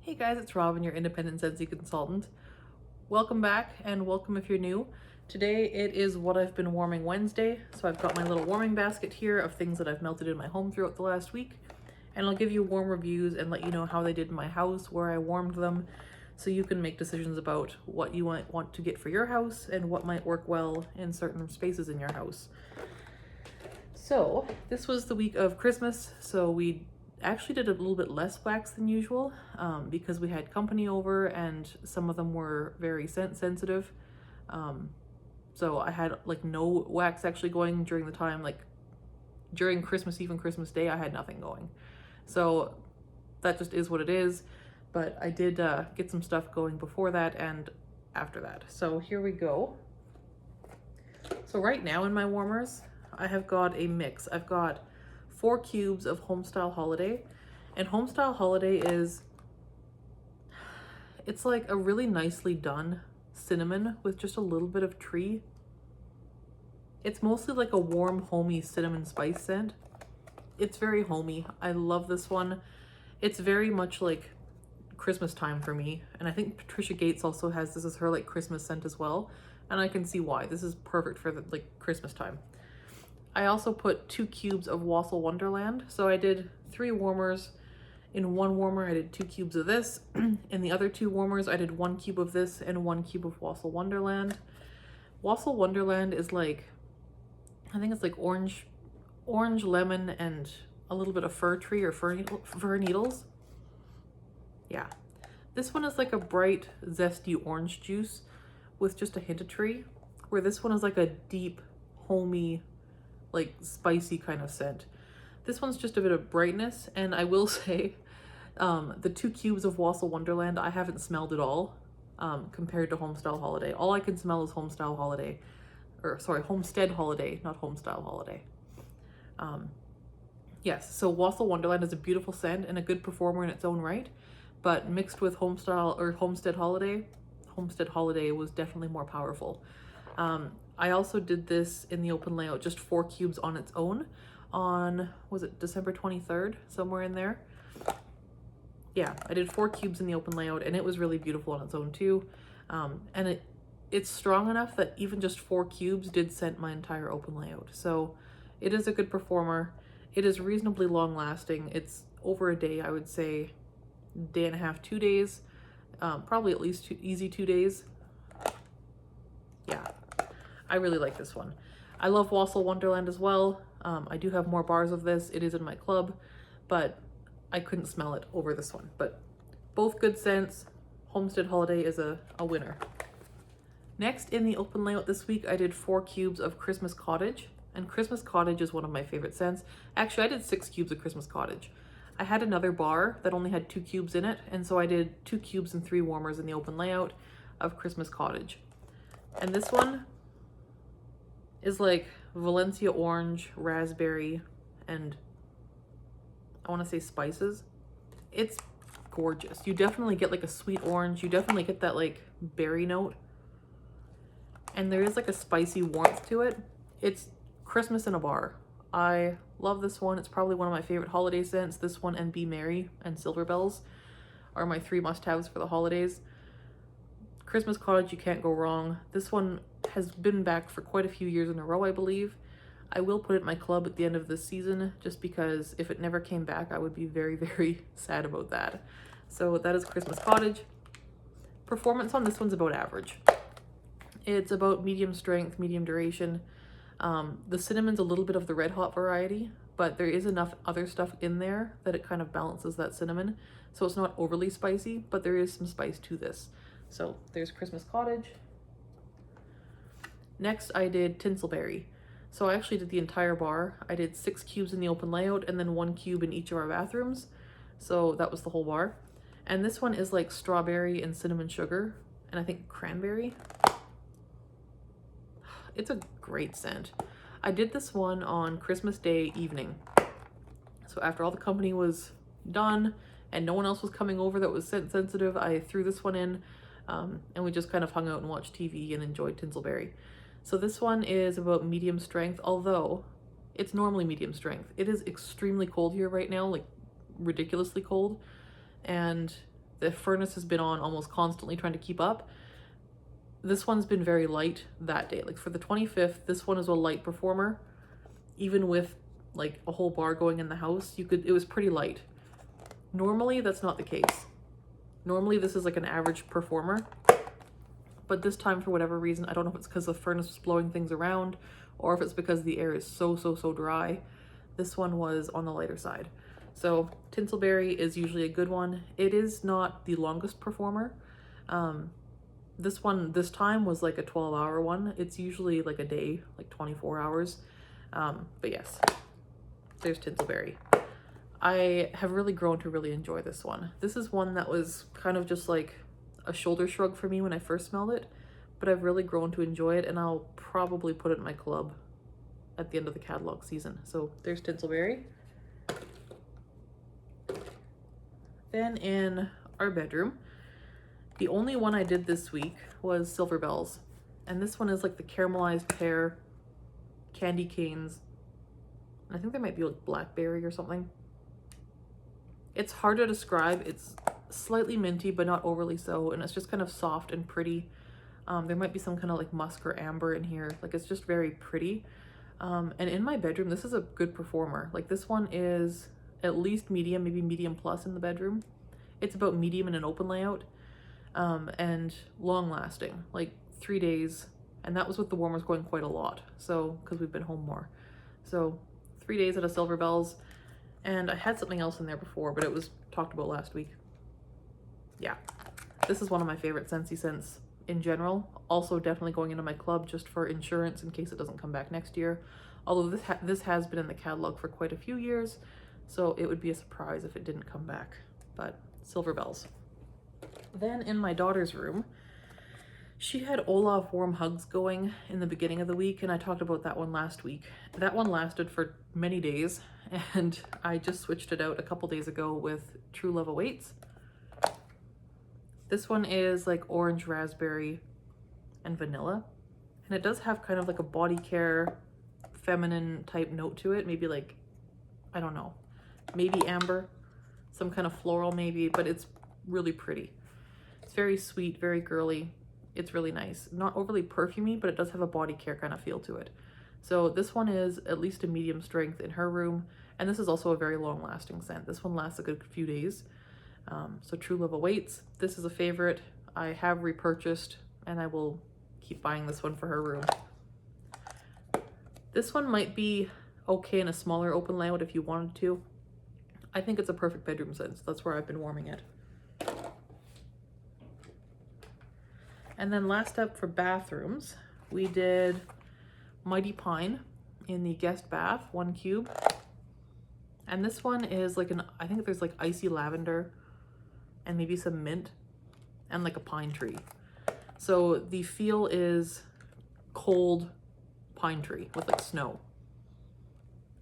Hey guys, it's Robyn, your independent Scentsy consultant. Welcome back, and welcome if you're new. Today it is what I've been warming Wednesday, so I've got my little warming basket here of things that I've melted in my home throughout the last week, and I'll give you warm reviews and let you know how they did in my house, where I warmed them, so you can make decisions about what you might want to get for your house and what might work well in certain spaces in your house. So this was the week of Christmas, so we actually did a little bit less wax than usual because we had company over and some of them were very scent sensitive. So I had like no wax actually going during the time, like during Christmas Eve and Christmas Day, I had nothing going. So that just is what it is. But I did get some stuff going before that and after that. So here we go. So right now in my warmers, I have got a mix. I've got 4 cubes of Homestyle Holiday, and Homestyle Holiday it's like a really nicely done cinnamon with just a little bit of tree. It's mostly like a warm, homey cinnamon spice scent. It's very homey. I love this one. It's very much like Christmas time for me, and I think Patricia Gates also has this as her like Christmas scent as well, and I can see why. This is perfect for the like Christmas time. I also put 2 cubes of Wassail Wonderland. So I did 3 warmers. In one warmer, I did 2 cubes of this. In the other 2 warmers, I did 1 cube of this and 1 cube of Wassail Wonderland. Wassail Wonderland is like, I think it's like orange, lemon, and a little bit of fir tree or fir needles. Yeah. This one is like a bright, zesty orange juice with just a hint of tree, where this one is like a deep, homey, like spicy kind of scent. This one's just a bit of brightness, and I will say the 2 cubes of Wassail Wonderland I haven't smelled at all compared to Homestyle Holiday. All I can smell is Homestyle Holiday, or sorry, Homestead Holiday, not Homestyle Holiday. Yes, so Wassail Wonderland is a beautiful scent and a good performer in its own right, but mixed with Homestyle or Homestead Holiday was definitely more powerful. I also did this in the open layout, just 4 cubes on its own on, was it December 23rd, somewhere in there? Yeah, I did 4 cubes in the open layout, and it was really beautiful on its own too. And it's strong enough that even just 4 cubes did scent my entire open layout. So it is a good performer. It is reasonably long lasting. It's over a day, I would say, day and a half, 2 days, probably at least easy 2 days. Yeah. I really like this one. I love Wassail Wonderland as well. I do have more bars of this. It is in my club, but I couldn't smell it over this one. But both good scents. Homestead Holiday is a winner. Next, in the open layout this week, I did 4 cubes of Christmas Cottage. And Christmas Cottage is one of my favorite scents. Actually, I did 6 cubes of Christmas Cottage. I had another bar that only had 2 cubes in it, and so I did 2 cubes and 3 warmers in the open layout of Christmas Cottage. And this one is like Valencia orange, raspberry, and I want to say spices. It's gorgeous. You definitely get like a sweet orange. You definitely get that like berry note. And there is like a spicy warmth to it. It's Christmas in a bar. I love this one. It's probably one of my favorite holiday scents. This one and Be Merry and Silver Bells are my 3 must-haves for the holidays. Christmas Cottage, you can't go wrong. This one has been back for quite a few years in a row, I believe. I will put it in my club at the end of this season, just because if it never came back, I would be very, very sad about that. So that is Christmas Cottage. Performance on this one's about average. It's about medium strength, medium duration. The cinnamon's a little bit of the red hot variety, but there is enough other stuff in there that it kind of balances that cinnamon. So it's not overly spicy, but there is some spice to this. So there's Christmas Cottage. Next, I did Tinselberry. So I actually did the entire bar. I did 6 cubes in the open layout and then 1 cube in each of our bathrooms. So that was the whole bar. And this one is like strawberry and cinnamon sugar, and I think cranberry. It's a great scent. I did this one on Christmas Day evening. So after all the company was done and no one else was coming over that was scent sensitive, I threw this one in. And we just kind of hung out and watched TV and enjoyed Tinselberry. So this one is about medium strength, although it's normally medium strength. It is extremely cold here right now, like ridiculously cold. And the furnace has been on almost constantly trying to keep up. This one's been very light that day. Like for the 25th, this one is a light performer. Even with like a whole bar going in the house, it was pretty light. Normally that's not the case. Normally this is like an average performer, but this time for whatever reason, I don't know if it's because the furnace was blowing things around or if it's because the air is so dry, this one was on the lighter side. So Tinselberry is usually a good one. It is not the longest performer. This one, this time was like a 12-hour one. It's usually like a day, like 24 hours. But yes, there's Tinselberry. I have really grown to really enjoy this one. This is one that was kind of just like a shoulder shrug for me when I first smelled it, but I've really grown to enjoy it, and I'll probably put it in my club at the end of the catalog season. So there's Tinselberry. Then in our bedroom, the only one I did this week was Silver Bells. And this one is like the caramelized pear, candy canes, and I think there might be like blackberry or something. It's hard to describe. It's slightly minty, but not overly so, and it's just kind of soft and pretty. There might be some kind of like musk or amber in here. Like it's just very pretty. And in my bedroom, this is a good performer. Like this one is at least medium, maybe medium plus in the bedroom. It's about medium in an open layout, and long lasting, like 3 days. And that was with the warmers going quite a lot. So, cause we've been home more. So 3 days out of Silver Bells. And I had something else in there before, but it was talked about last week. Yeah, this is one of my favorite Scentsy scents in general. Also definitely going into my club just for insurance in case it doesn't come back next year. Although this has been in the catalog for quite a few years, so it would be a surprise if it didn't come back. But Silver Bells. Then in my daughter's room, she had Olaf Warm Hugs going in the beginning of the week, and I talked about that one last week. That one lasted for many days, and I just switched it out a couple days ago with True Love Awaits. This one is like orange, raspberry, and vanilla. And it does have kind of like a body care, feminine type note to it. Maybe like, I don't know, maybe amber, some kind of floral maybe, but it's really pretty. It's very sweet, very girly. It's really nice. Not overly perfumey, but it does have a body care kind of feel to it. So this one is at least a medium strength in her room. And this is also a very long lasting scent. This one lasts a good few days. So True Love Awaits. This is a favorite. I have repurchased, and I will keep buying this one for her room. This one might be okay in a smaller open layout if you wanted to. I think it's a perfect bedroom scent, so that's where I've been warming it. And then last up for bathrooms, we did Mighty Pine in the guest bath, 1 cube. And this one is like I think there's like icy lavender and maybe some mint and like a pine tree. So the feel is cold pine tree with like snow.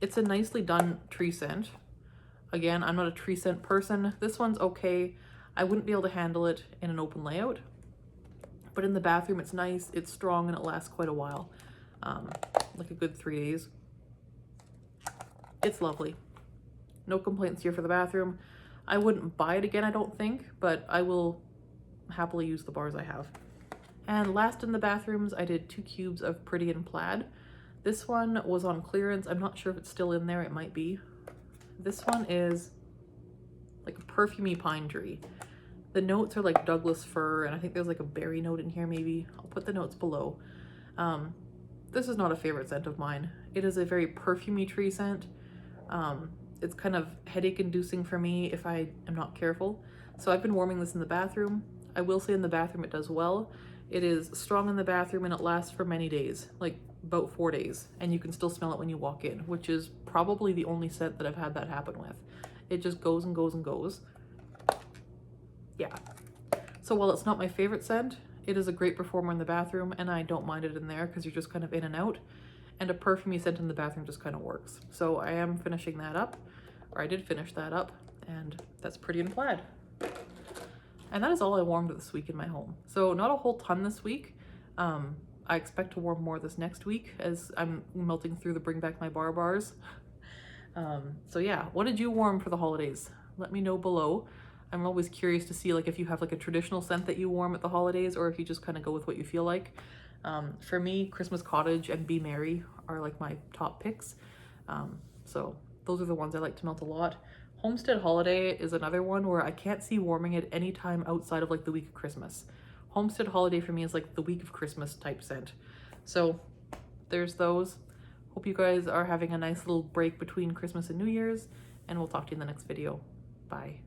It's a nicely done tree scent. Again, I'm not a tree scent person. This one's okay. I wouldn't be able to handle it in an open layout. But in the bathroom, it's nice, it's strong, and it lasts quite a while. Like a good 3 days. It's lovely. No complaints here for the bathroom. I wouldn't buy it again, I don't think, but I will happily use the bars I have. And last in the bathrooms, I did 2 cubes of Pretty and Plaid. This one was on clearance. I'm not sure if it's still in there, it might be. This one is like a perfumey pine tree. The notes are like Douglas fir, and I think there's like a berry note in here maybe. I'll put the notes below. This is not a favorite scent of mine. It is a very perfumey tree scent. It's kind of headache inducing for me if I am not careful. So I've been warming this in the bathroom. I will say in the bathroom it does well. It is strong in the bathroom and it lasts for many days, like about 4 days. And you can still smell it when you walk in, which is probably the only scent that I've had that happen with. It just goes and goes and goes. Yeah. So while it's not my favorite scent, it is a great performer in the bathroom, and I don't mind it in there because you're just kind of in and out. And a perfumey scent in the bathroom just kind of works. So I am finishing that up, or I did finish that up, and that's Pretty and Plaid. And that is all I warmed this week in my home. So not a whole ton this week. I expect to warm more this next week as I'm melting through the Bring Back My Bar bars. So yeah, what did you warm for the holidays? Let me know below. I'm always curious to see like if you have like a traditional scent that you warm at the holidays, or if you just kind of go with what you feel like. For me, Christmas Cottage and Be Merry are like my top picks. So those are the ones I like to melt a lot. Homestead Holiday is another one where I can't see warming it anytime outside of like the week of Christmas. Homestead Holiday for me is like the week of Christmas type scent. So there's those. Hope you guys are having a nice little break between Christmas and New Year's, and we'll talk to you in the next video. Bye.